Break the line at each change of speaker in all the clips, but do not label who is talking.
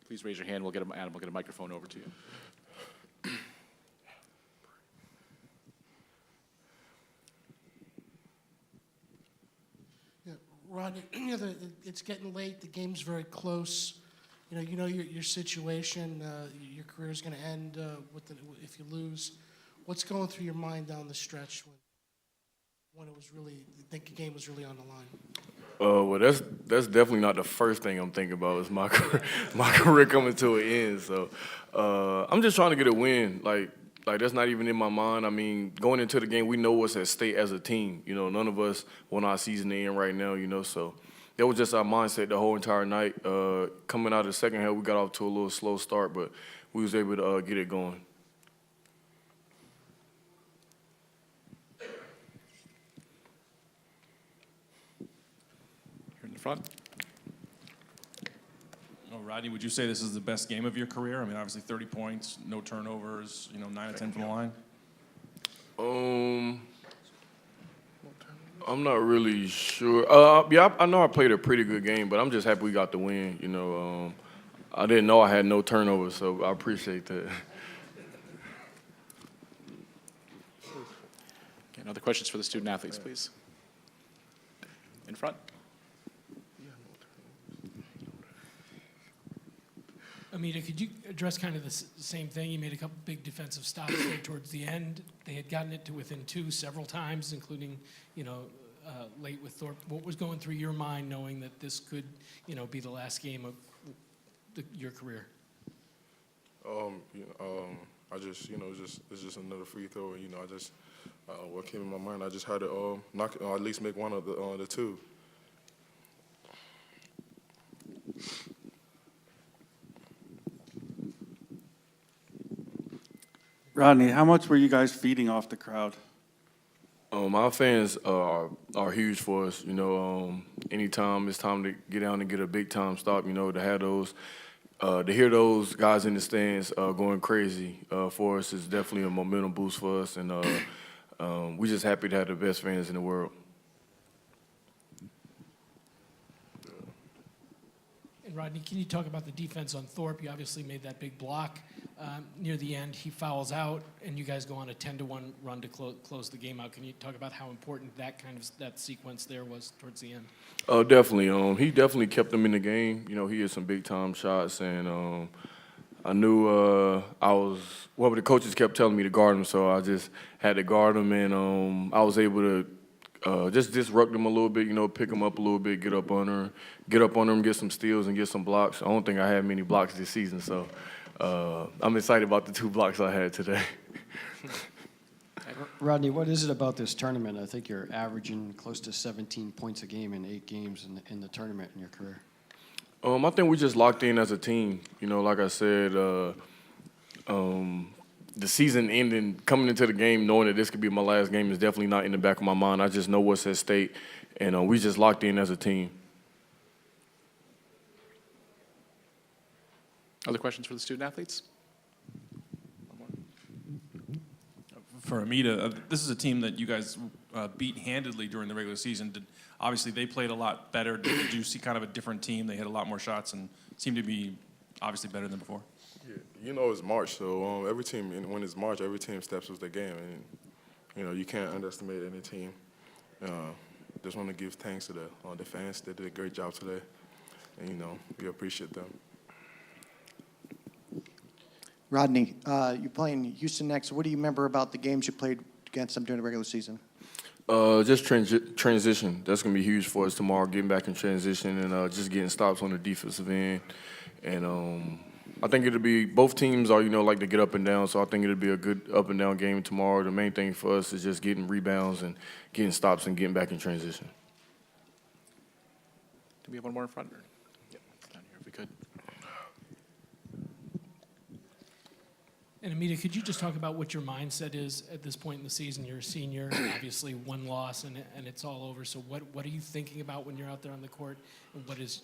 please raise your hand. Adam will get a microphone over to you.
Yeah, Rodney, it's getting late. The game's very close. You know your situation. Your career is going to end if you lose. What's going through your mind down the stretch when it was really the game was really on the line?
Well, that's definitely not the first thing I'm thinking about. Is my my career coming to an end. So I'm just trying to get a win. Like that's not even in my mind. I mean, going into the game, we know what's at stake as a team. You know, none of us want our season to end right now. You know, so that was just our mindset the whole entire night. Coming out of the second half, we got off to a little slow start, but we was able to get it going.
Here in the front.
Oh, Rodney, would you say this is the best game of your career? I mean, obviously 30 points, no turnovers, 9 out of 10 from the line.
I'm not really sure. Yeah, I know I played a pretty good game, but I'm just happy we got the win. You know, I didn't know I had no turnovers, so I appreciate that.
Okay, other questions for the student athletes, please. In front.
Amida, could you address kind of the same thing? You made a couple big defensive stops there towards the end. They had gotten it to within 2 several times, including, late with Thorpe. What was going through your mind knowing that this could, be the last game of your career?
I just, it's just another free throw. And, I just, what came in my mind, I just had to knock, at least make one of the two.
Rodney, how much were you guys feeding off the crowd?
Our fans are huge for us. Anytime it's time to get down and get a big time stop, to have those, to hear those guys in the stands going crazy for us is definitely a momentum boost for us, and we're just happy to have the best fans in the world.
And Rodney, can you talk about the defense on Thorpe? You obviously made that big block near the end. He fouls out, and you guys go on a 10-1 run to close the game out. Can you talk about how important that sequence there was towards the end?
Definitely. He definitely kept them in the game. He had some big time shots, and I knew the coaches kept telling me to guard him, so I just had to guard him, and I was able to just disrupt them a little bit, pick them up a little bit, get up on them, get some steals and get some blocks. I don't think I had many blocks this season, so I'm excited about the 2 blocks I had today.
Rodney, what is it about this tournament? I think you're averaging close to 17 points a game in 8 games in the tournament in your career.
I think we just locked in as a team. Like I said, the season ending, coming into the game, knowing that this could be my last game is definitely not in the back of my mind. I just know what's at stake, and we just locked in as a team.
Other questions for the student athletes?
For Amida, this is a team that you guys beat handedly during the regular season. Obviously, they played a lot better. Did you see kind of a different team? They hit a lot more shots and seemed to be obviously better than before.
Yeah, it's March, so every team, when it's March, every team steps up their game, and you can't underestimate any team. Just want to give thanks to the fans. They did a great job today, and we appreciate them.
Rodney, you're playing Houston next. What do you remember about the games you played against them during the regular season?
Just transition. That's going to be huge for us tomorrow, getting back in transition and just getting stops on the defensive end. And I think it'll be, both teams are, like to get up and down, so I think it'll be a good up and down game tomorrow. The main thing for us is just getting rebounds and getting stops and getting back in transition.
Do we have one more in front? Yep, down here if we could.
And Amida, could you just talk about what your mindset is at this point in the season? You're a senior, obviously 1 loss and it's all over. So what are you thinking about when you're out there on the court? And what is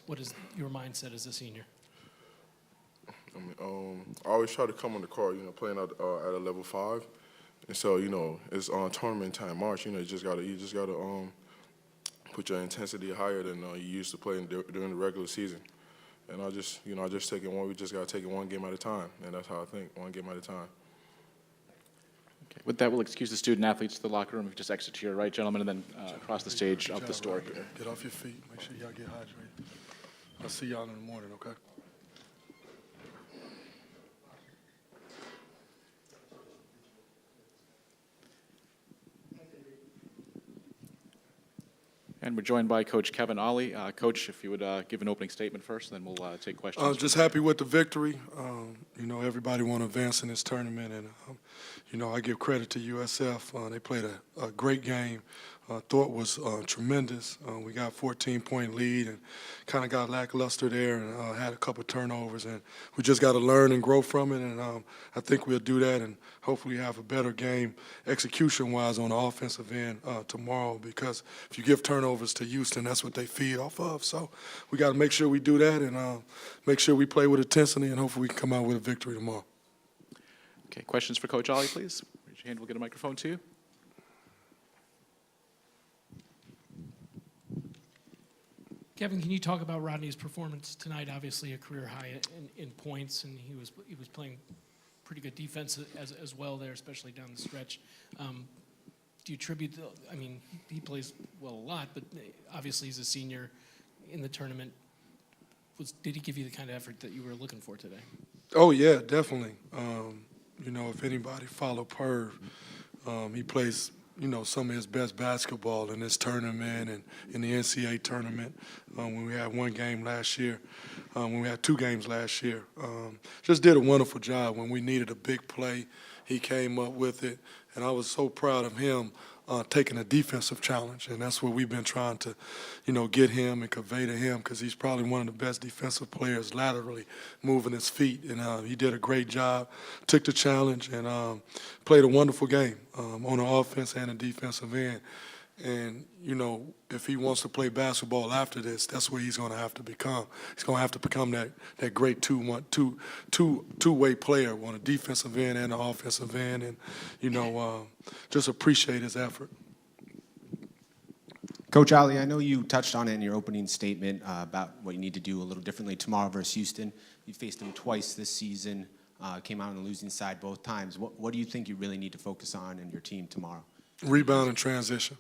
your mindset as a senior?
I always try to come on the court, playing at a level 5, and so it's on tournament time, March. You just gotta put your intensity higher than you used to play during the regular season, And I just take it one. We just got to take it one game at a time, and that's how I think, one game at a time.
Okay. With that, we'll excuse the student athletes to the locker room. If you just exit to your right, gentlemen, and then across the stage out this door here.
Get off your feet. Make sure y'all get hydrated. I'll see y'all in the morning, okay?
And we're joined by Coach Kevin Ollie. Coach, if you would give an opening statement first, and then we'll take questions.
Just happy with the victory. Everybody want to advance in this tournament, and I give credit to USF. They played a great game. Thought was tremendous. We got a 14-point lead and kind of got lackluster there and had a couple turnovers, and we just got to learn and grow from it. And I think we'll do that and hopefully have a better game execution-wise on the offensive end tomorrow. Because if you give turnovers to Houston, that's what they feed off of. So we got to make sure we do that and make sure we play with intensity, and hopefully we can come out with a victory tomorrow.
Okay, questions for Coach Ollie, please. Raise your hand. We'll get a microphone to you.
Kevin, can you talk about Rodney's performance tonight? Obviously, a career high in points, and he was playing pretty good defense as well there, especially down the stretch. Do you attribute? He plays well a lot, but obviously he's a senior in the tournament. Did he give you the kind of effort that you were looking for today?
Oh yeah, definitely. If anybody follow Purvis, he plays some of his best basketball in this tournament and in the NCAA tournament. When we had one game last year, when we had two games last year, just did a wonderful job. When we needed a big play, he came up with it, and I was so proud of him taking a defensive challenge, and that's what we've been trying to, get him and convey to him, because he's probably one of the best defensive players laterally, moving his feet, and he did a great job, took the challenge, and played a wonderful game on the offense and the defensive end. And, if he wants to play basketball after this, that's where he's going to have to become. He's going to have to become that great two-way player on the defensive end and the offensive end, and, just appreciate his effort.
Coach Ollie, I know you touched on it in your opening statement about what you need to do a little differently tomorrow versus Houston. You faced them twice this season, came out on the losing side both times. What do you think you really need to focus on in your team tomorrow?
Rebound and transition.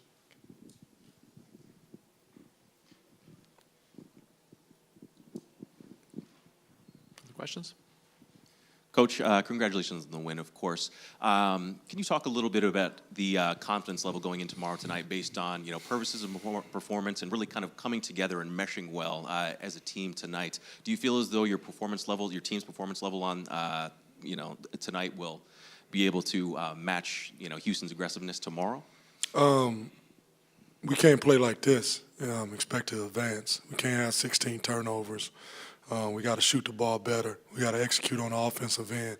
Questions?
Coach, congratulations on the win, of course. Can you talk a little bit about the confidence level going into tomorrow tonight based on, Purvis' performance and really kind of coming together and meshing well as a team tonight? Do you feel as though your team's performance level on, tonight will be able to match, Houston's aggressiveness tomorrow?
We can't play like this, expect to advance. We can't have 16 turnovers. We got to shoot the ball better. We got to execute on the offensive end,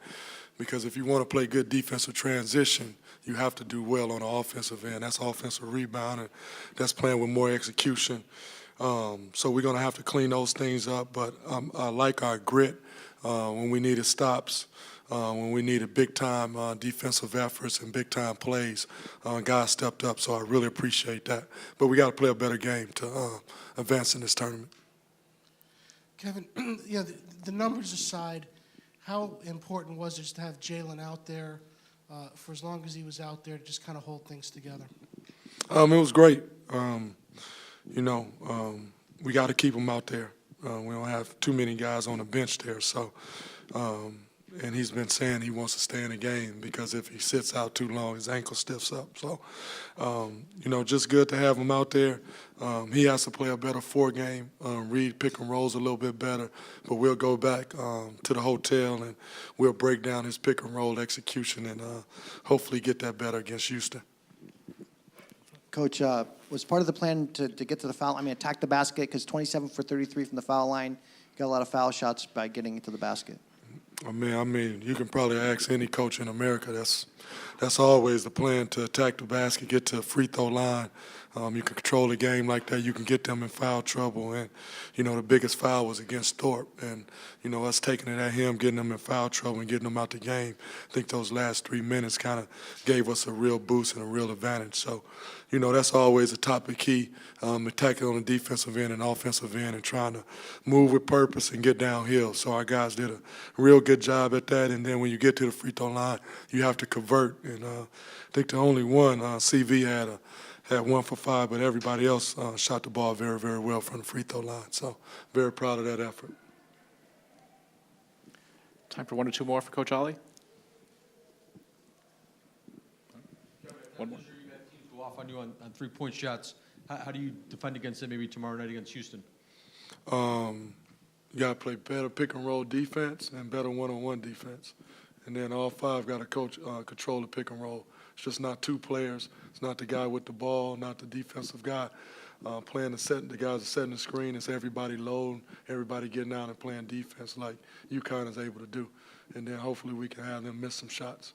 because if you want to play good defensive transition, you have to do well on the offensive end. That's offensive rebound, and that's playing with more execution. So we're going to have to clean those things up, but I like our grit when we needed stops, when we needed big-time defensive efforts and big-time plays. Guys stepped up, so I really appreciate that. But we got to play a better game to advance in this tournament.
Kevin, the numbers aside, how important was it to have Jalen out there for as long as he was out there to just kind of hold things together?
It was great. We got to keep him out there. We don't have too many guys on the bench there, so and he's been saying he wants to stay in the game, because if he sits out too long, his ankle stiffs up. So, just good to have him out there. He has to play a better 4 game, read pick and rolls a little bit better, but we'll go back to the hotel and we'll break down his pick and roll execution and hopefully get that better against Houston.
Coach, was part of the plan to get to the foul, attack the basket, because 27 for 33 from the foul line, you got a lot of foul shots by getting into the basket.
You can probably ask any coach in America. That's always the plan, to attack the basket, get to a free throw line, You can control the game like that. You can get them in foul trouble. And, you know, the biggest foul was against Thorpe. And, you know, us taking it at him, getting them in foul trouble and getting them out the game, I think those last 3 minutes kind of gave us a real boost and a real advantage. So, you know, that's always a topic key, attacking on the defensive end and offensive end and trying to move with purpose and get downhill. So our guys did a real good job at that. And then when you get to the free throw line, you have to convert. And I think the only one, CV had 1 for 5, but everybody else shot the ball very, very well from the free throw line. So very proud of that effort.
Time for 1 or 2 more for Coach Ollie. One more.
Teams go off on you on 3-point shots. How do you defend against it maybe tomorrow night against Houston?
You got to play better pick-and-roll defense and better one-on-one defense. And then all 5 got to control the pick-and-roll. It's just not 2 players. It's not the guy with the ball, not the defensive guy. Playing the guys are setting the screen. It's everybody loading, everybody getting out and playing defense like UConn is able to do. And then hopefully we can have them miss some shots.